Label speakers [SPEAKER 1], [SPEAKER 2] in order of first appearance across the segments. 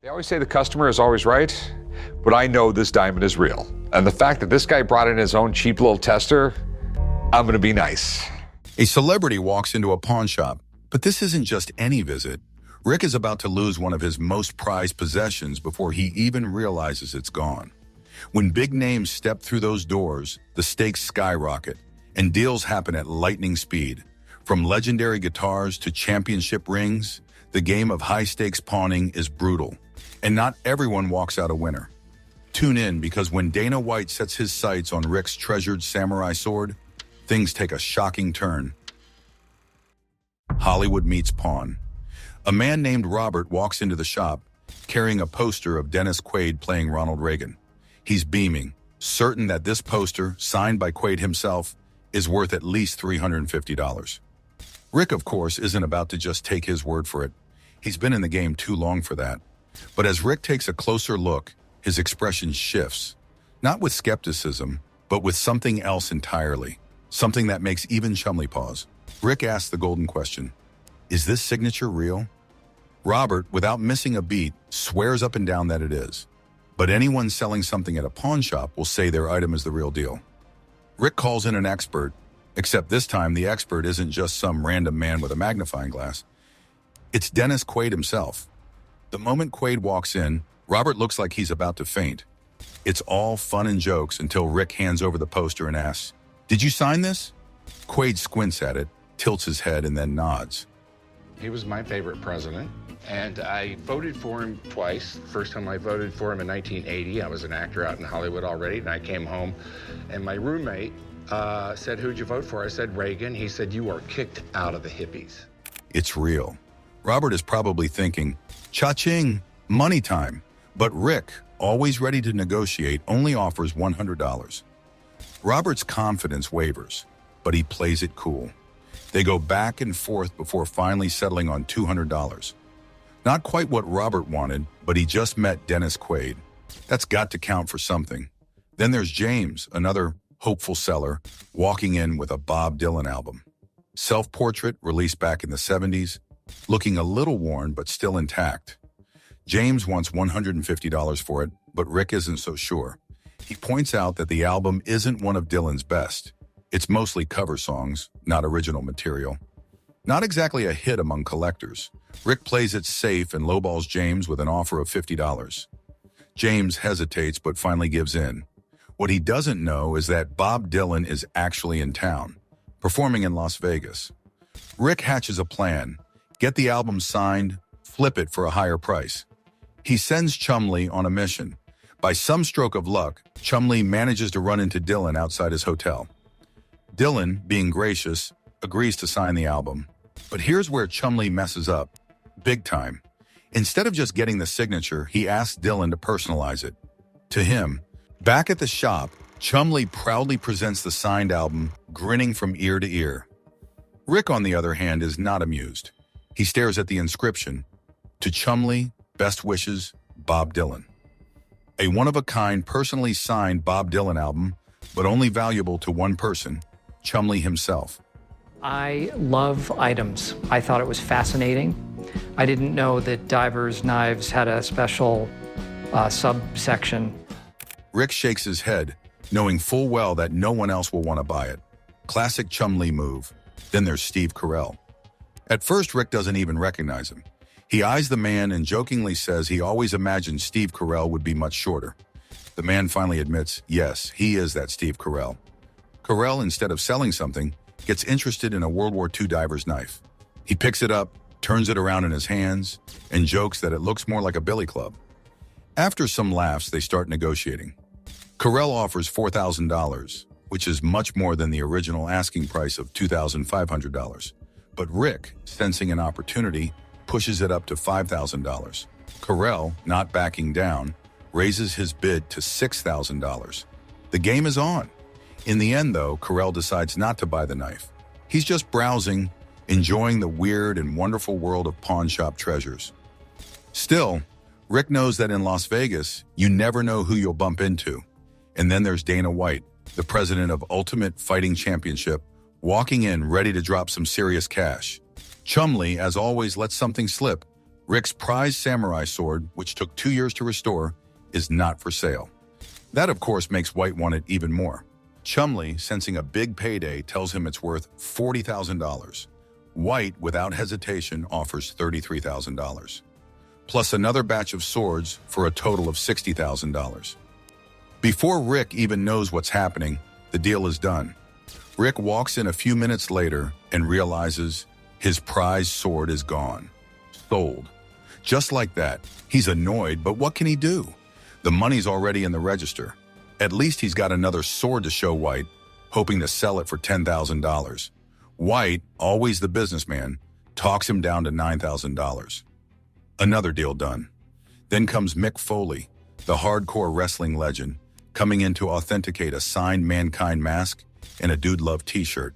[SPEAKER 1] They always say the customer is always right, but I know this diamond is real. And the fact that this guy brought in his own cheap little tester, I'm gonna be nice.
[SPEAKER 2] A celebrity walks into a pawn shop, but this isn't just any visit. Rick is about to lose one of his most prized possessions before he even realizes it's gone. When big names step through those doors, the stakes skyrocket, and deals happen at lightning speed. From legendary guitars to championship rings, the game of high-stakes pawning is brutal, and not everyone walks out a winner. Tune in, because when Dana White sets his sights on Rick's treasured samurai sword, things take a shocking turn. Hollywood meets pawn. A man named Robert walks into the shop, carrying a poster of Dennis Quaid playing Ronald Reagan. He's beaming, certain that this poster, signed by Quaid himself, is worth at least $350. Rick, of course, isn't about to just take his word for it. He's been in the game too long for that. But as Rick takes a closer look, his expression shifts. Not with skepticism, but with something else entirely. Something that makes even Chumlee pause. Rick asks the golden question, is this signature real? Robert, without missing a beat, swears up and down that it is. But anyone selling something at a pawn shop will say their item is the real deal. Rick calls in an expert, except this time the expert isn't just some random man with a magnifying glass. It's Dennis Quaid himself. The moment Quaid walks in, Robert looks like he's about to faint. It's all fun and jokes until Rick hands over the poster and asks, "Did you sign this?" Quaid squints at it, tilts his head, and then nods.
[SPEAKER 3] He was my favorite president, and I voted for him twice. First time I voted for him in 1980. I was an actor out in Hollywood already, and I came home, and my roommate said, "Who'd you vote for?" I said, "Reagan." He said, "You are kicked out of the hippies."
[SPEAKER 2] It's real. Robert is probably thinking, cha-ching, money time. But Rick, always ready to negotiate, only offers $100. Robert's confidence wavers, but he plays it cool. They go back and forth before finally settling on $200. Not quite what Robert wanted, but he just met Dennis Quaid. That's got to count for something. Then there's James, another hopeful seller, walking in with a Bob Dylan album. Self-portrait released back in the 70s, looking a little worn but still intact. James wants $150 for it, but Rick isn't so sure. He points out that the album isn't one of Dylan's best. It's mostly cover songs, not original material. Not exactly a hit among collectors. Rick plays it safe and lowballs James with an offer of $50. James hesitates but finally gives in. What he doesn't know is that Bob Dylan is actually in town, performing in Las Vegas. Rick hatches a plan: get the album signed, flip it for a higher price. He sends Chumlee on a mission. By some stroke of luck, Chumlee manages to run into Dylan outside his hotel. Dylan, being gracious, agrees to sign the album. But here's where Chumlee messes up, big time. Instead of just getting the signature, he asks Dylan to personalize it. To him, back at the shop, Chumlee proudly presents the signed album, grinning from ear to ear. Rick, on the other hand, is not amused. He stares at the inscription, "To Chumlee, best wishes, Bob Dylan." A one-of-a-kind, personally signed Bob Dylan album, but only valuable to one person, Chumlee himself.
[SPEAKER 4] I love items. I thought it was fascinating. I didn't know that divers' knives had a special subsection.
[SPEAKER 2] Rick shakes his head, knowing full well that no one else will want to buy it. Classic Chumlee move. Then there's Steve Carell. At first, Rick doesn't even recognize him. He eyes the man and jokingly says he always imagined Steve Carell would be much shorter. The man finally admits, yes, he is that Steve Carell. Carell, instead of selling something, gets interested in a World War II diver's knife. He picks it up, turns it around in his hands, and jokes that it looks more like a billy club. After some laughs, they start negotiating. Carell offers $4,000, which is much more than the original asking price of $2,500. But Rick, sensing an opportunity, pushes it up to $5,000. Carell, not backing down, raises his bid to $6,000. The game is on. In the end, though, Carell decides not to buy the knife. He's just browsing, enjoying the weird and wonderful world of pawn shop treasures. Still, Rick knows that in Las Vegas, you never know who you'll bump into. And then there's Dana White, the president of Ultimate Fighting Championship, walking in ready to drop some serious cash. Chumlee, as always, lets something slip, Rick's prized samurai sword, which took 2 years to restore, is not for sale. That, of course, makes White want it even more. Chumlee, sensing a big payday, tells him it's worth $40,000. White, without hesitation, offers $33,000, plus another batch of swords for a total of $60,000. Before Rick even knows what's happening, the deal is done. Rick walks in a few minutes later and realizes his prized sword is gone. Sold. Just like that. He's annoyed, but what can he do? The money's already in the register. At least he's got another sword to show White, hoping to sell it for $10,000. White, always the businessman, talks him down to $9,000. Another deal done. Then comes Mick Foley, the hardcore wrestling legend, coming in to authenticate a signed Mankind mask and a Dude Love t-shirt.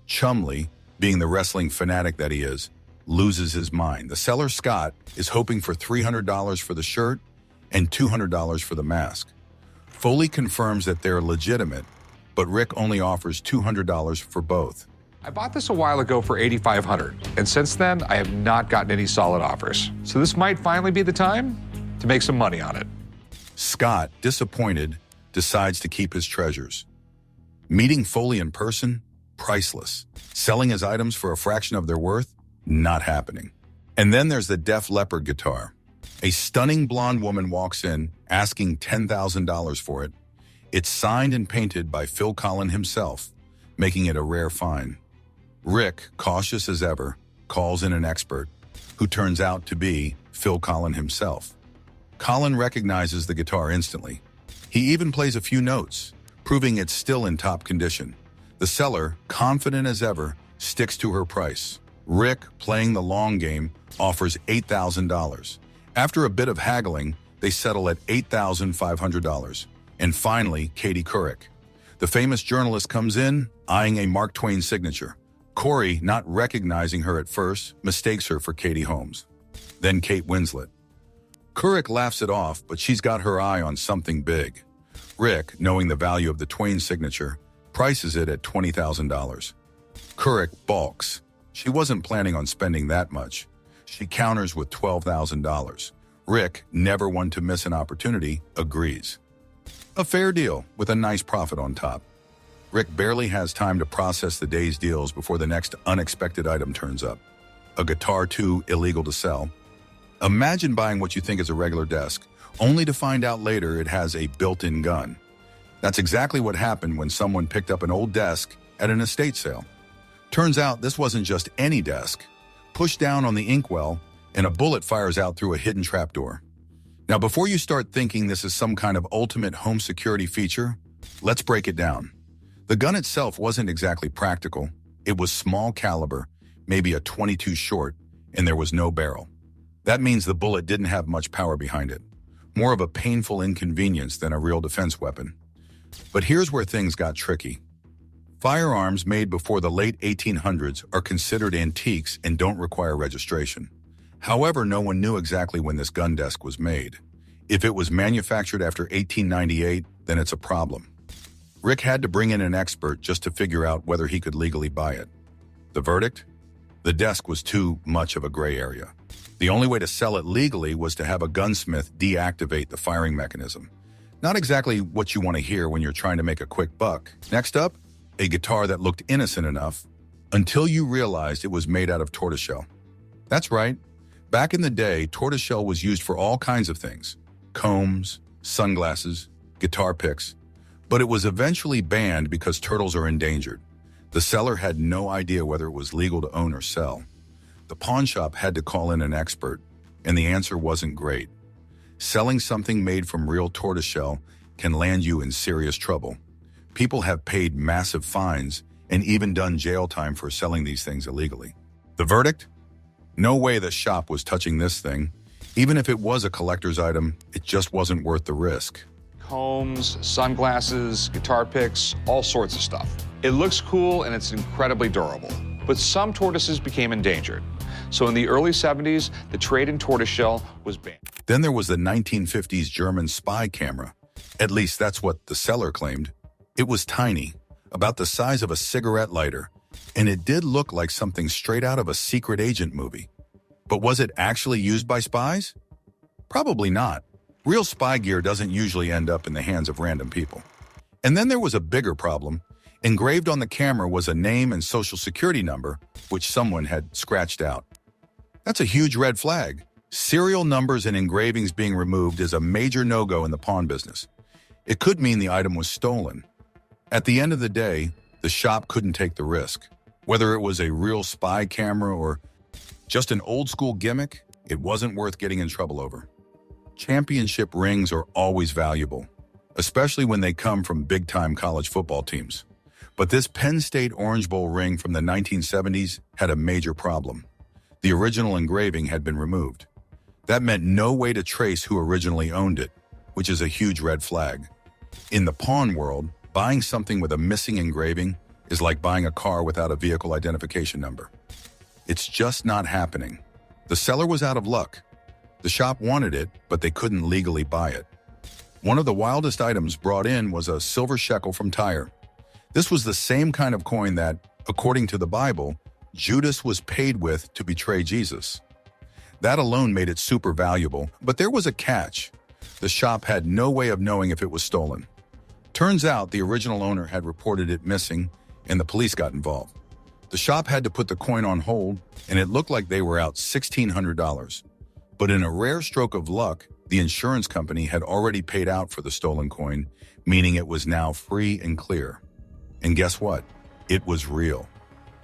[SPEAKER 2] Chumlee, being the wrestling fanatic that he is, loses his mind. The seller, Scott, is hoping for $300 for the shirt and $200 for the mask. Foley confirms that they're legitimate, but Rick only offers $200 for both.
[SPEAKER 1] I bought this a while ago for $8,500, and since then, I have not gotten any solid offers. So this might finally be the time to make some money on it.
[SPEAKER 2] Scott, disappointed, decides to keep his treasures. Meeting Foley in person? Priceless. Selling his items for a fraction of their worth? Not happening. And then there's the Def Leppard guitar. A stunning blonde woman walks in, asking $10,000 for it. It's signed and painted by Phil Collen himself, making it a rare find. Rick, cautious as ever, calls in an expert, who turns out to be Phil Collen himself. Collen recognizes the guitar instantly. He even plays a few notes, proving it's still in top condition. The seller, confident as ever, sticks to her price. Rick, playing the long game, offers $8,000. After a bit of haggling, they settle at $8,500. And finally, Katie Couric. The famous journalist comes in, eyeing a Mark Twain signature. Corey, not recognizing her at first, mistakes her for Katie Holmes. Then Kate Winslet. Couric laughs it off, but she's got her eye on something big. Rick, knowing the value of the Twain signature, prices it at $20,000. Couric balks. She wasn't planning on spending that much. She counters with $12,000. Rick, never one to miss an opportunity, agrees. A fair deal, with a nice profit on top. Rick barely has time to process the day's deals before the next unexpected item turns up. A guitar too illegal to sell. Imagine buying what you think is a regular desk, only to find out later it has a built-in gun. That's exactly what happened when someone picked up an old desk at an estate sale. Turns out this wasn't just any desk. Push down on the inkwell, and a bullet fires out through a hidden trapdoor. Now, before you start thinking this is some kind of ultimate home security feature, let's break it down. The gun itself wasn't exactly practical. It was small caliber, maybe a .22 short, and there was no barrel. That means the bullet didn't have much power behind it. More of a painful inconvenience than a real defense weapon. But here's where things got tricky. Firearms made before the late 1800s are considered antiques and don't require registration. However, no one knew exactly when this gun desk was made. If it was manufactured after 1898, then it's a problem. Rick had to bring in an expert just to figure out whether he could legally buy it. The verdict? The desk was too much of a gray area. The only way to sell it legally was to have a gunsmith deactivate the firing mechanism. Not exactly what you want to hear when you're trying to make a quick buck. Next up, a guitar that looked innocent enough until you realized it was made out of tortoiseshell. That's right. Back in the day, tortoiseshell was used for all kinds of things. Combs, sunglasses, guitar picks. But it was eventually banned because turtles are endangered. The seller had no idea whether it was legal to own or sell. The pawn shop had to call in an expert, and the answer wasn't great. Selling something made from real tortoiseshell can land you in serious trouble. People have paid massive fines and even done jail time for selling these things illegally. The verdict? No way the shop was touching this thing. Even if it was a collector's item, it just wasn't worth the risk.
[SPEAKER 1] Combs, sunglasses, guitar picks, all sorts of stuff. It looks cool and it's incredibly durable. But some tortoises became endangered. So in the early 70s, the trade in tortoiseshell was banned.
[SPEAKER 2] Then there was the 1950s German spy camera. At least that's what the seller claimed. It was tiny, about the size of a cigarette lighter, and it did look like something straight out of a secret agent movie. But was it actually used by spies? Probably not. Real spy gear doesn't usually end up in the hands of random people. And then there was a bigger problem. Engraved on the camera was a name and social security number, which someone had scratched out. That's a huge red flag. Serial numbers and engravings being removed is a major no-go in the pawn business. It could mean the item was stolen. At the end of the day, the shop couldn't take the risk. Whether it was a real spy camera or just an old-school gimmick, it wasn't worth getting in trouble over. Championship rings are always valuable, especially when they come from big-time college football teams. But this Penn State Orange Bowl ring from the 1970s had a major problem. The original engraving had been removed. That meant no way to trace who originally owned it, which is a huge red flag. In the pawn world, buying something with a missing engraving is like buying a car without a vehicle identification number. It's just not happening. The seller was out of luck. The shop wanted it, but they couldn't legally buy it. One of the wildest items brought in was a silver shekel from Tyre. This was the same kind of coin that, according to the Bible, Judas was paid with to betray Jesus. That alone made it super valuable, but there was a catch. The shop had no way of knowing if it was stolen. Turns out the original owner had reported it missing, and the police got involved. The shop had to put the coin on hold, and it looked like they were out $1,600. But in a rare stroke of luck, the insurance company had already paid out for the stolen coin, meaning it was now free and clear. And guess what? It was real.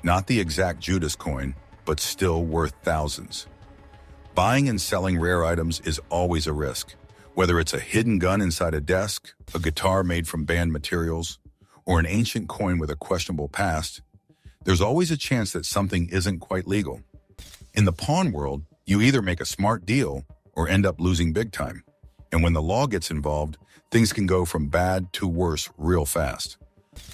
[SPEAKER 2] Not the exact Judas coin, but still worth thousands. Buying and selling rare items is always a risk. Whether it's a hidden gun inside a desk, a guitar made from banned materials, or an ancient coin with a questionable past, there's always a chance that something isn't quite legal. In the pawn world, you either make a smart deal or end up losing big time. And when the law gets involved, things can go from bad to worse real fast.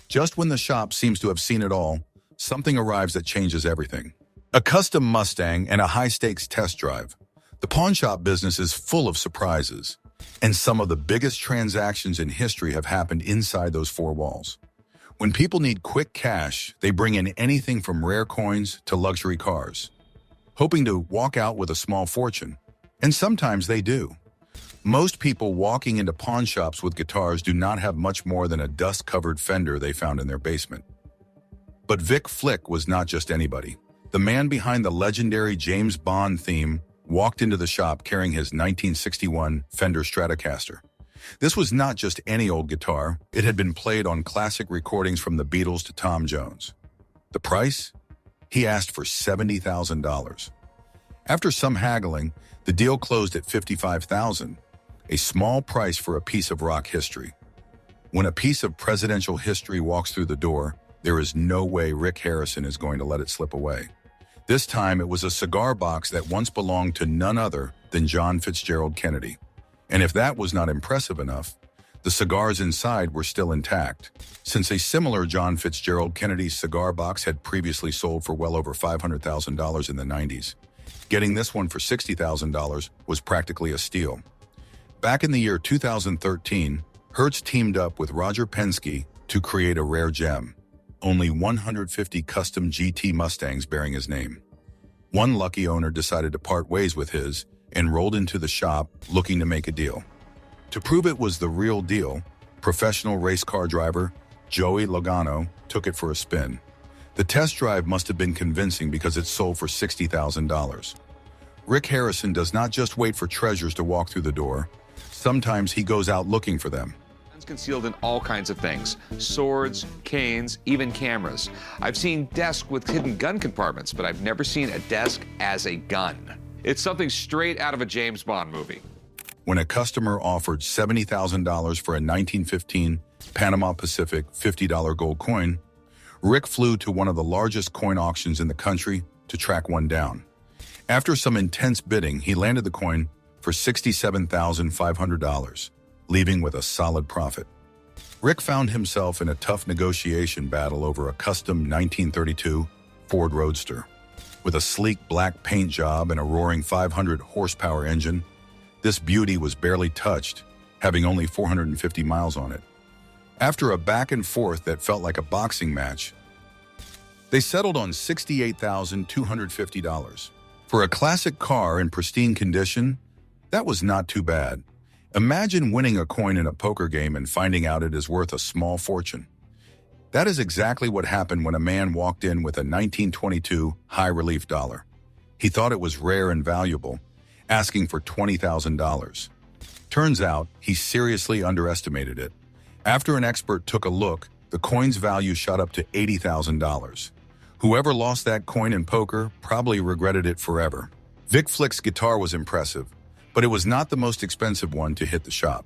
[SPEAKER 2] Just when the shop seems to have seen it all, something arrives that changes everything. A custom Mustang and a high-stakes test drive. The pawn shop business is full of surprises, and some of the biggest transactions in history have happened inside those four walls. When people need quick cash, they bring in anything from rare coins to luxury cars, hoping to walk out with a small fortune. And sometimes they do. Most people walking into pawn shops with guitars do not have much more than a dust-covered Fender they found in their basement. But Vic Flick was not just anybody. The man behind the legendary James Bond theme walked into the shop carrying his 1961 Fender Stratocaster. This was not just any old guitar. It had been played on classic recordings from the Beatles to Tom Jones. The price? He asked for $70,000. After some haggling, the deal closed at $55,000, a small price for a piece of rock history. When a piece of presidential history walks through the door, there is no way Rick Harrison is going to let it slip away. This time, it was a cigar box that once belonged to none other than John Fitzgerald Kennedy. And if that was not impressive enough, the cigars inside were still intact, since a similar John Fitzgerald Kennedy cigar box had previously sold for well over $500,000 in the 90s. Getting this one for $60,000 was practically a steal. Back in the year 2013, Hertz teamed up with Roger Penske to create a rare gem. Only 150 custom GT Mustangs bearing his name. One lucky owner decided to part ways with his and rolled into the shop looking to make a deal. To prove it was the real deal, professional race car driver Joey Logano took it for a spin. The test drive must have been convincing because it sold for $60,000. Rick Harrison does not just wait for treasures to walk through the door. Sometimes he goes out looking for them.
[SPEAKER 1] Concealed in all kinds of things: swords, canes, even cameras. I've seen desks with hidden gun compartments, but I've never seen a desk as a gun. It's something straight out of a James Bond movie.
[SPEAKER 2] When a customer offered $70,000 for a 1915 Panama Pacific $50 gold coin, Rick flew to one of the largest coin auctions in the country to track one down. After some intense bidding, he landed the coin for $67,500. Leaving with a solid profit. Rick found himself in a tough negotiation battle over a custom 1932 Ford Roadster. With a sleek black paint job and a roaring 500 horsepower engine, this beauty was barely touched, having only 450 miles on it. After a back and forth that felt like a boxing match, they settled on $68,250. For a classic car in pristine condition, that was not too bad. Imagine winning a coin in a poker game and finding out it is worth a small fortune. That is exactly what happened when a man walked in with a 1922 high-relief dollar. He thought it was rare and valuable, asking for $20,000. Turns out, he seriously underestimated it. After an expert took a look, the coin's value shot up to $80,000. Whoever lost that coin in poker probably regretted it forever. Vic Flick's guitar was impressive, but it was not the most expensive one to hit the shop.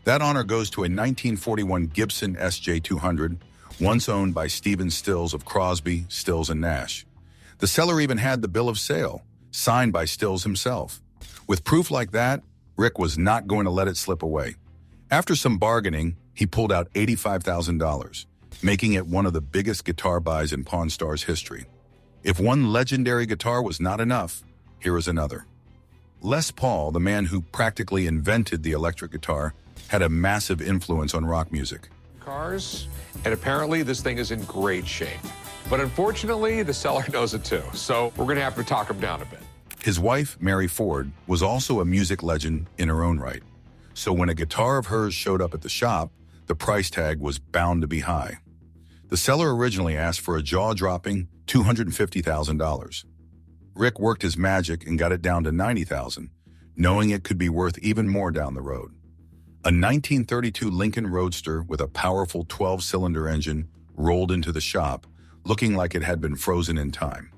[SPEAKER 2] That honor goes to a 1941 Gibson SJ200, once owned by Stephen Stills of Crosby, Stills & Nash. The seller even had the bill of sale, signed by Stills himself. With proof like that, Rick was not going to let it slip away. After some bargaining, he pulled out $85,000, making it one of the biggest guitar buys in Pawn Stars history. If one legendary guitar was not enough, here is another. Les Paul, the man who practically invented the electric guitar, had a massive influence on rock music.
[SPEAKER 1] Cars, and apparently this thing is in great shape. But unfortunately, the seller knows it too, so we're gonna have to talk him down a bit.
[SPEAKER 2] His wife, Mary Ford, was also a music legend in her own right. So when a guitar of hers showed up at the shop, the price tag was bound to be high. The seller originally asked for a jaw-dropping $250,000. Rick worked his magic and got it down to $90,000, knowing it could be worth even more down the road. A 1932 Lincoln Roadster with a powerful 12-cylinder engine rolled into the shop, looking like it had been frozen in time.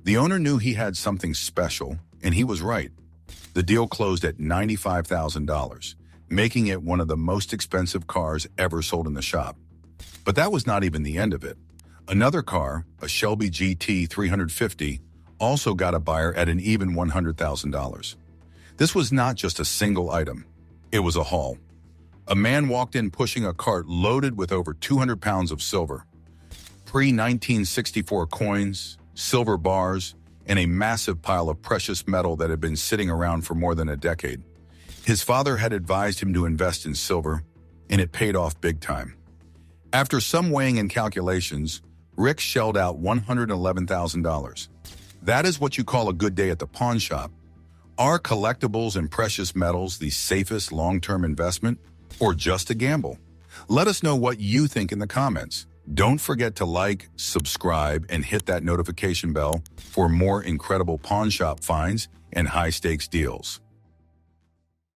[SPEAKER 2] The owner knew he had something special, and he was right. The deal closed at $95,000, making it one of the most expensive cars ever sold in the shop. But that was not even the end of it. Another car, a Shelby GT 350, also got a buyer at an even $100,000. This was not just a single item. It was a haul. A man walked in pushing a cart loaded with over 200 pounds of silver. Pre-1964 coins, silver bars, and a massive pile of precious metal that had been sitting around for more than a decade. His father had advised him to invest in silver, and it paid off big time. After some weighing and calculations, Rick shelled out $111,000. That is what you call a good day at the pawn shop. Are collectibles and precious metals the safest long-term investment, or just a gamble? Let us know what you think in the comments. Don't forget to like, subscribe, and hit that notification bell for more incredible pawn shop finds and high-stakes deals.